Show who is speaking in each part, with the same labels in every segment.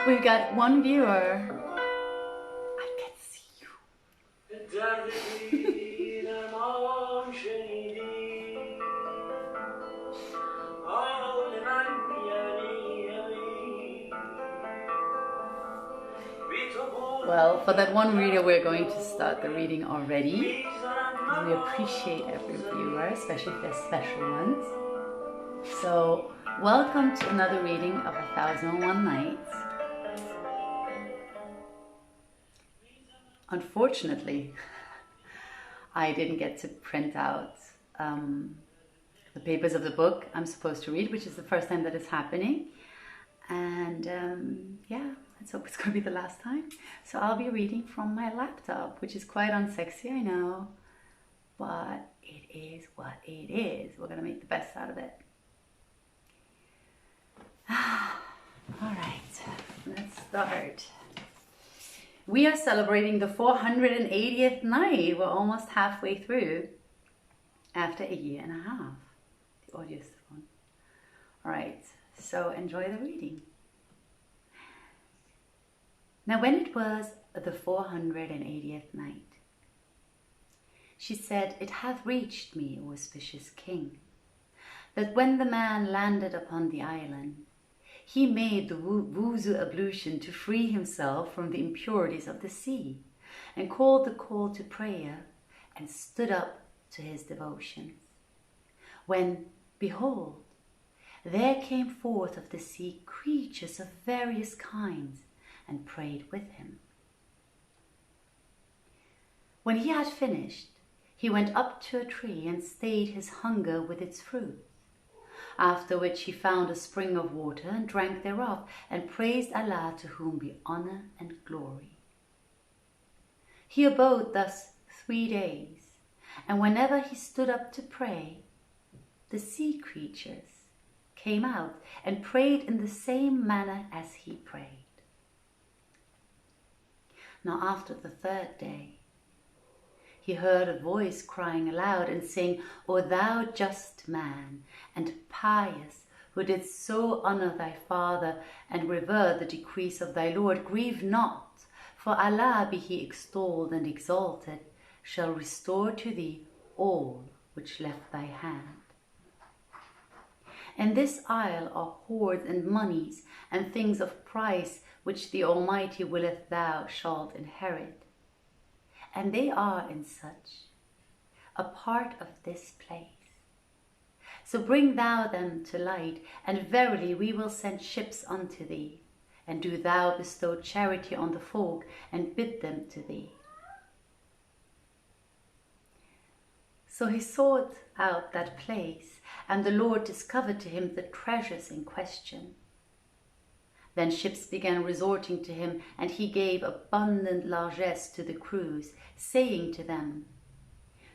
Speaker 1: We've got one viewer. I can see you. Well, for that one reader, we're going to start the reading already. We appreciate every viewer, especially if they're special ones. So, welcome to another reading of 1001 Nights. Unfortunately, I didn't get to print out the papers of the book I'm supposed to read, which is the first time that it's happening. And yeah, let's hope it's going to be the last time. So I'll be reading from my laptop, which is quite unsexy, I know. But it is what it is. We're going to make the best out of it. All right, let's start. We are celebrating the 480th night. We're almost halfway through after a year and a half. The audio is on. All right, so enjoy the reading. Now, when it was the 480th night, she said, "It hath reached me, O auspicious king, that when the man landed upon the island, he made the wuzu ablution to free himself from the impurities of the sea, and called the call to prayer, and stood up to his devotions. When, behold, there came forth of the sea creatures of various kinds, and prayed with him. When he had finished, he went up to a tree and stayed his hunger with its fruit. After which he found a spring of water and drank thereof, and praised Allah, to whom be honor and glory. He abode thus 3 days, and whenever he stood up to pray, the sea creatures came out and prayed in the same manner as he prayed. Now after the 3rd day, he heard a voice crying aloud and saying, O thou just man and pious, who didst so honor thy father and revere the decrees of thy Lord, grieve not, for Allah, be he extolled and exalted, shall restore to thee all which left thy hand. In this isle are hoards and monies and things of price, which the Almighty willeth thou shalt inherit. And they are in such a part of this place. So bring thou them to light, and verily we will send ships unto thee, and do thou bestow charity on the folk, and bid them to thee. So he sought out that place, and the Lord discovered to him the treasures in question. Then ships began resorting to him, and he gave abundant largesse to the crews, saying to them,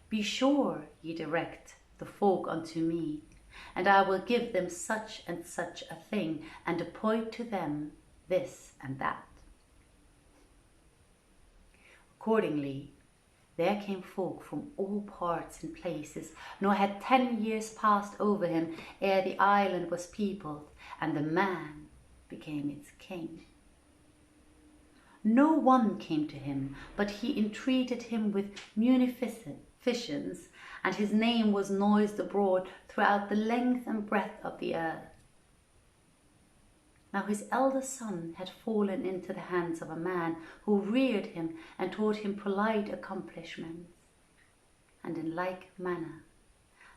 Speaker 1: Be sure ye direct the folk unto me, and I will give them such and such a thing, and appoint to them this and that. Accordingly, there came folk from all parts and places, nor had 10 years passed over him ere the island was peopled, and the man became its king. No one came to him, but he entreated him with munificence, and his name was noised abroad throughout the length and breadth of the earth. Now his elder son had fallen into the hands of a man who reared him and taught him polite accomplishments. And in like manner,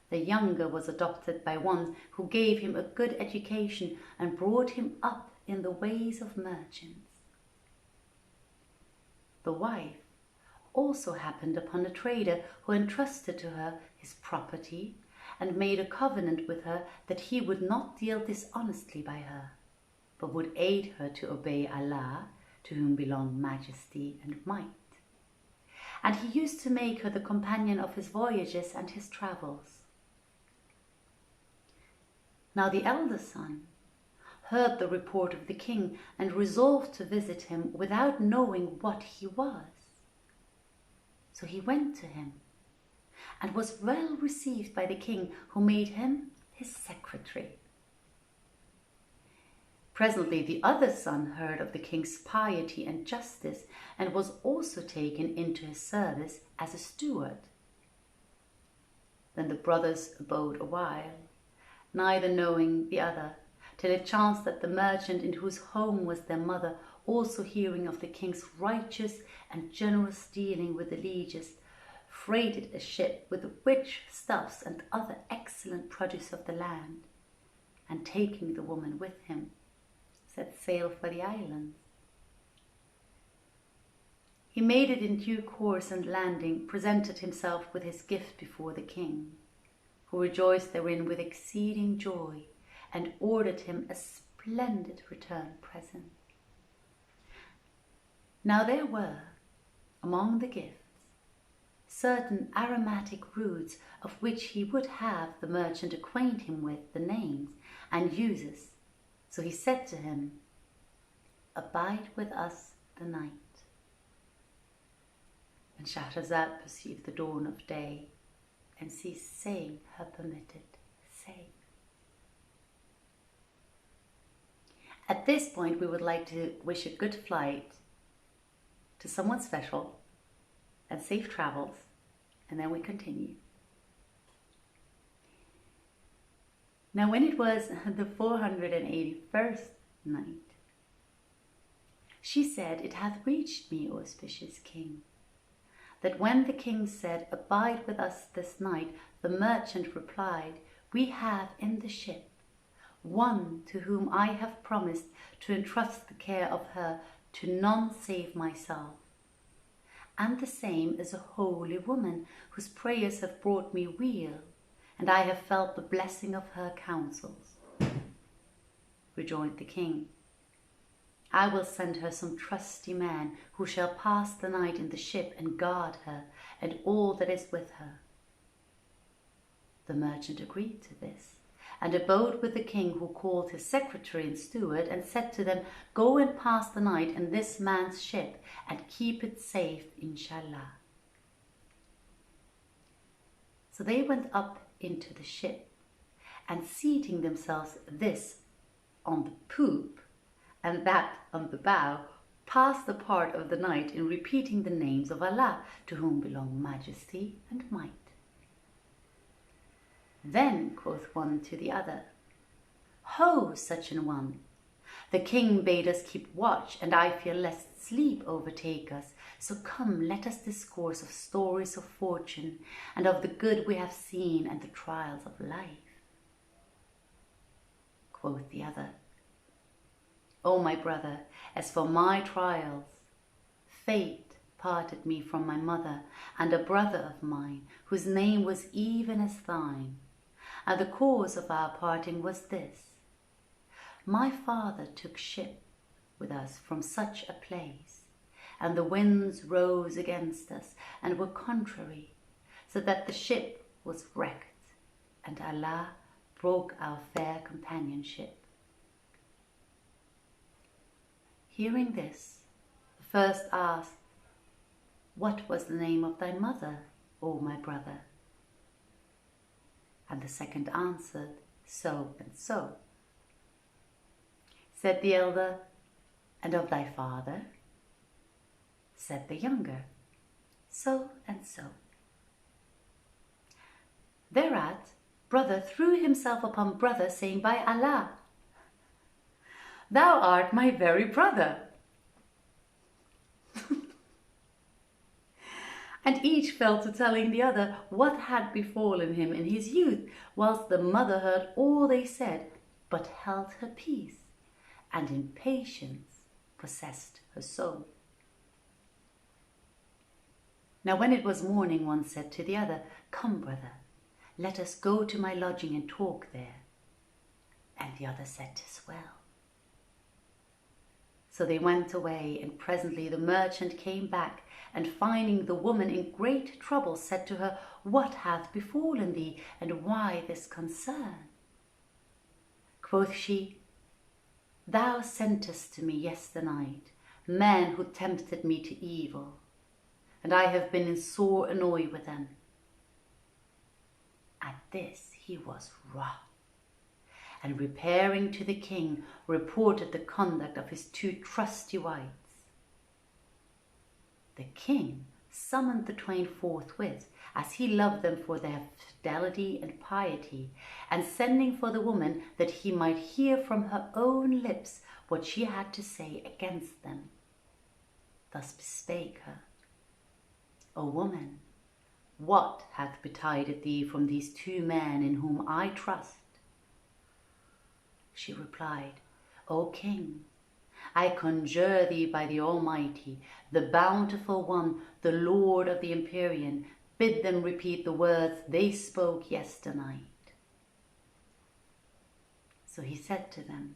Speaker 1: the younger was adopted by one who gave him a good education and brought him up in the ways of merchants. The wife also happened upon a trader who entrusted to her his property and made a covenant with her that he would not deal dishonestly by her, but would aid her to obey Allah, to whom belong majesty and might. And he used to make her the companion of his voyages and his travels. Now the elder son heard the report of the king and resolved to visit him without knowing what he was. So he went to him and was well received by the king, who made him his secretary. Presently the other son heard of the king's piety and justice, and was also taken into his service as a steward. Then the brothers abode a while, neither knowing the other, till it chanced that the merchant in whose home was their mother, also hearing of the king's righteous and generous dealing with the lieges, freighted a ship with the rich stuffs and other excellent produce of the land, and taking the woman with him, set sail for the islands. He made it in due course, and landing, presented himself with his gift before the king, who rejoiced therein with exceeding joy, and ordered him a splendid return present. Now there were, among the gifts, certain aromatic roots, of which he would have the merchant acquaint him with the names and uses. So he said to him, "Abide with us the night." And Shahrazad perceived the dawn of day, and ceased saying her permitted say. At this point, we would like to wish a good flight to someone special and safe travels, and then we continue. Now when it was the 481st night, she said, "It hath reached me, O auspicious king, that when the king said, 'Abide with us this night,' the merchant replied, 'We have in the ship one to whom I have promised to entrust the care of her to none save myself. And the same is a holy woman whose prayers have brought me weal, and I have felt the blessing of her counsels.' Rejoined the king, 'I will send her some trusty man who shall pass the night in the ship and guard her and all that is with her.' The merchant agreed to this, and abode with the king, who called his secretary and steward, and said to them, 'Go and pass the night in this man's ship, and keep it safe, inshallah.' So they went up into the ship, and seating themselves, this on the poop and that on the bow, passed a part of the night in repeating the names of Allah, to whom belong majesty and might. Then quoth one to the other, 'Ho, such an one! The king bade us keep watch, and I fear lest sleep overtake us. So come, let us discourse of stories of fortune, and of the good we have seen, and the trials of life.' Quoth the other, 'O my brother, as for my trials, fate parted me from my mother and a brother of mine, whose name was even as thine. And the cause of our parting was this: my father took ship with us from such a place, and the winds rose against us and were contrary, so that the ship was wrecked, and Allah broke our fair companionship.' Hearing this, the first asked, 'What was the name of thy mother, O my brother?' And the second answered, 'So and so.' Said the elder, 'And of thy father?' Said the younger, 'So and so.' Thereat brother threw himself upon brother, saying, 'By Allah, thou art my very brother!' And each fell to telling the other what had befallen him in his youth, whilst the mother heard all they said, but held her peace, and in patience possessed her soul. Now when it was morning, one said to the other, 'Come, brother, let us go to my lodging and talk there.' And the other said, ''Tis well.' So they went away, and presently the merchant came back, and finding the woman in great trouble, said to her, 'What hath befallen thee, and why this concern?' Quoth she, 'Thou sentest to me yesternight men who tempted me to evil, and I have been in sore annoy with them.' At this he was wroth, and repairing to the king, reported the conduct of his 2 trusty wights. The king summoned the twain forthwith, as he loved them for their fidelity and piety, and sending for the woman that he might hear from her own lips what she had to say against them, thus bespake her, O woman, what hath betided thee from these 2 men in whom I trust? She replied, O king, I conjure thee by the Almighty, the bountiful one, the Lord of the Empyrean, bid them repeat the words they spoke yesternight. So he said to them,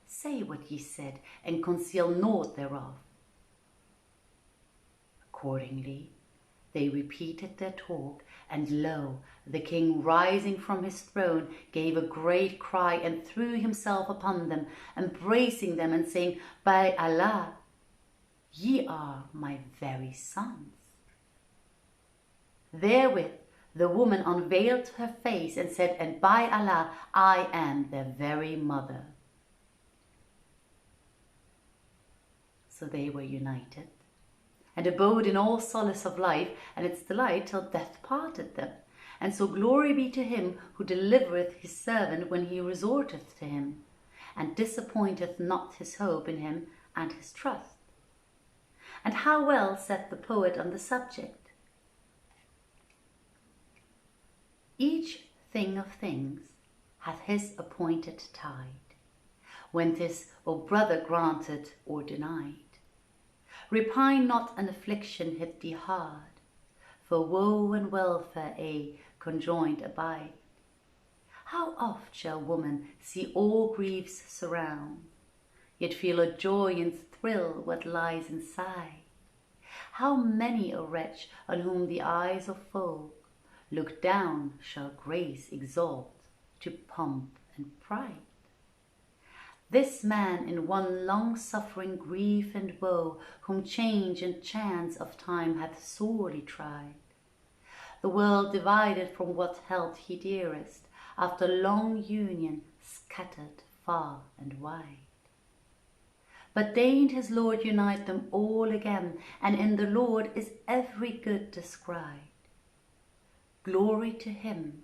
Speaker 1: Say what ye said, and conceal naught thereof. Accordingly, they repeated their talk, and lo, the king, rising from his throne, gave a great cry and threw himself upon them, embracing them and saying, By Allah, ye are my very sons. Therewith the woman unveiled her face and said, And by Allah, I am their very mother. So they were united, and abode in all solace of life and its delight till death parted them. And so glory be to him who delivereth his servant when he resorteth to him, and disappointeth not his hope in him and his trust. And how well saith the poet on the subject, Each thing of things hath his appointed tide, when 'tis, O brother, granted or denied. Repine not an affliction hit thee hard, for woe and welfare conjoined abide. How oft shall woman see all griefs surround, yet feel a joy and thrill what lies inside? How many a wretch on whom the eyes of folk look down shall grace exalt to pomp and pride? This man in one long-suffering grief and woe, whom change and chance of time hath sorely tried, the world divided from what held he dearest, after long union scattered far and wide. But deigned his Lord unite them all again, and in the Lord is every good descried. Glory to him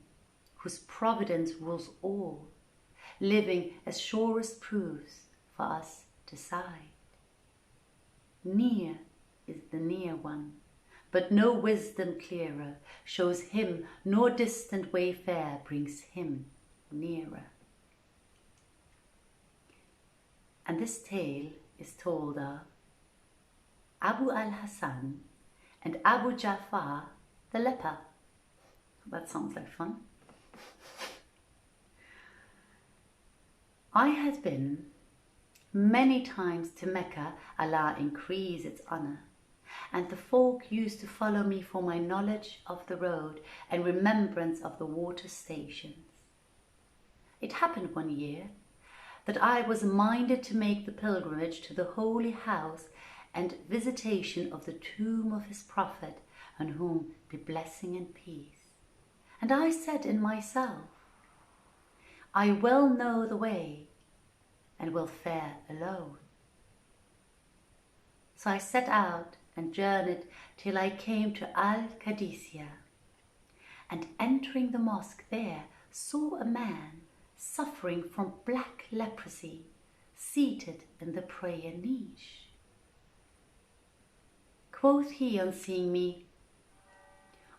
Speaker 1: whose providence rules all, living as surest proofs for us decide. Near is the near one, but no wisdom clearer shows him, nor distant wayfare brings him nearer. And this tale is told of Abu Al-Hasan and Abu Ja'far the leper. That sounds like fun. I had been many times to Mecca, Allah increase its honor, and the folk used to follow me for my knowledge of the road and remembrance of the water stations. It happened one year that I was minded to make the pilgrimage to the holy house and visitation of the tomb of his prophet, on whom be blessing and peace. And I said in myself, I well know the way, and will fare alone. So I set out and journeyed till I came to Al-Qadisiyah, and entering the mosque there, saw a man suffering from black leprosy, seated in the prayer niche. Quoth he on seeing me,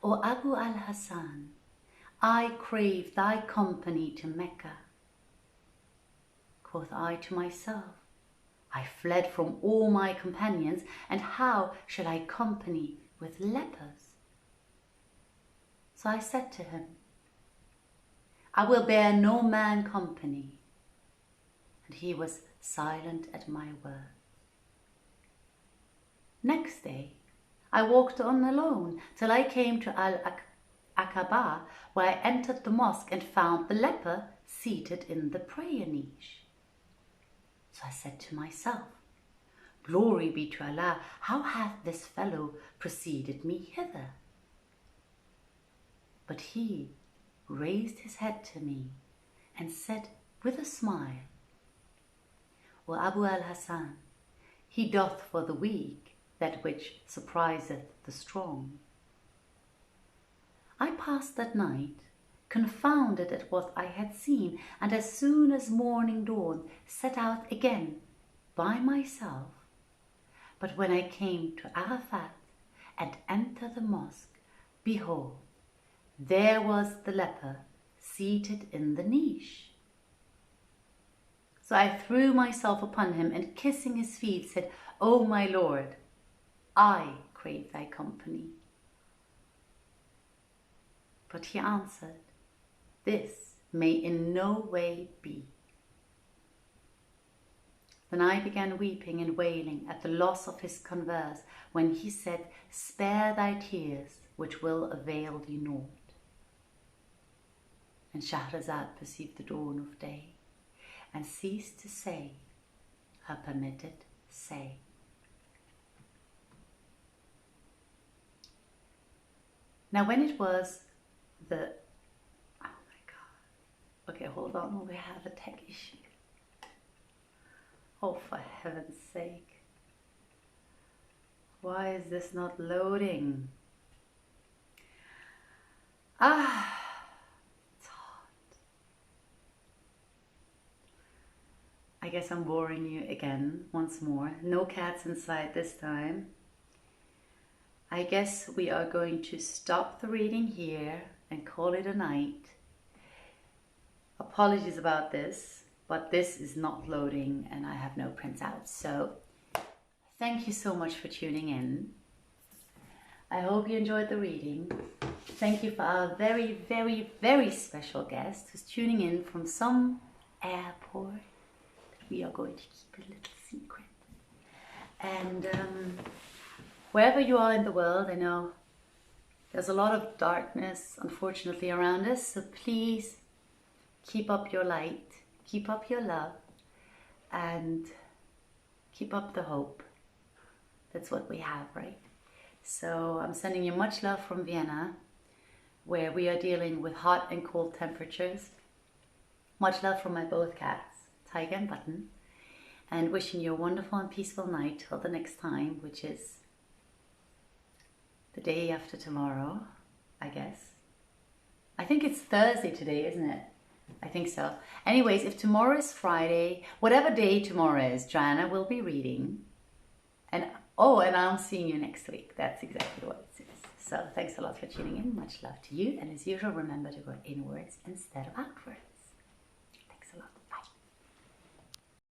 Speaker 1: O Abu Al-Hasan, I crave thy company to Mecca. Quoth I to myself, I fled from all my companions, and how shall I company with lepers? So I said to him, I will bear no man company. And he was silent at my word. Next day, I walked on alone till I came to Al-Aqaba, where I entered the mosque and found the leper seated in the prayer niche. So I said to myself, Glory be to Allah, how hath this fellow preceded me hither? But he raised his head to me and said with a smile, O Abu Al-Hasan, he doth for the weak that which surpriseth the strong. I passed that night, confounded at what I had seen, and as soon as morning dawned, set out again by myself. But when I came to Arafat and entered the mosque, behold, there was the leper seated in the niche. So I threw myself upon him, and kissing his feet said, O my Lord, I crave thy company. But he answered, this may in no way be. Then I began weeping and wailing at the loss of his converse, when he said, spare thy tears, which will avail thee naught. And Shahrazad perceived the dawn of day, and ceased to say her permitted say. Now when it was the... Oh my God. Okay, hold on, we have a tech issue. Oh, for heaven's sake. Why is this not loading? It's hot. I guess I'm boring you again, once more. No cats inside this time. I guess we are going to stop the reading here and call it a night. Apologies about this, but this is not loading and I have no printouts. So thank you so much for tuning in. I hope you enjoyed the reading. Thank you for our very, very, very special guest who's tuning in from some airport that we are going to keep a little secret. And wherever you are in the world, I know there's a lot of darkness, unfortunately, around us. So please keep up your light, keep up your love, and keep up the hope. That's what we have, right? So I'm sending you much love from Vienna, where we are dealing with hot and cold temperatures. Much love from my both cats, Tiger and Button, and wishing you a wonderful and peaceful night till the next time, which is the day after tomorrow, I guess. I think it's Thursday today, isn't it? I think so. Anyways, if tomorrow is Friday, whatever day tomorrow is, Joanna will be reading. And oh, and I'm seeing you next week. That's exactly what it is. So thanks a lot for tuning in. Much love to you. And as usual, remember to go inwards instead of outwards.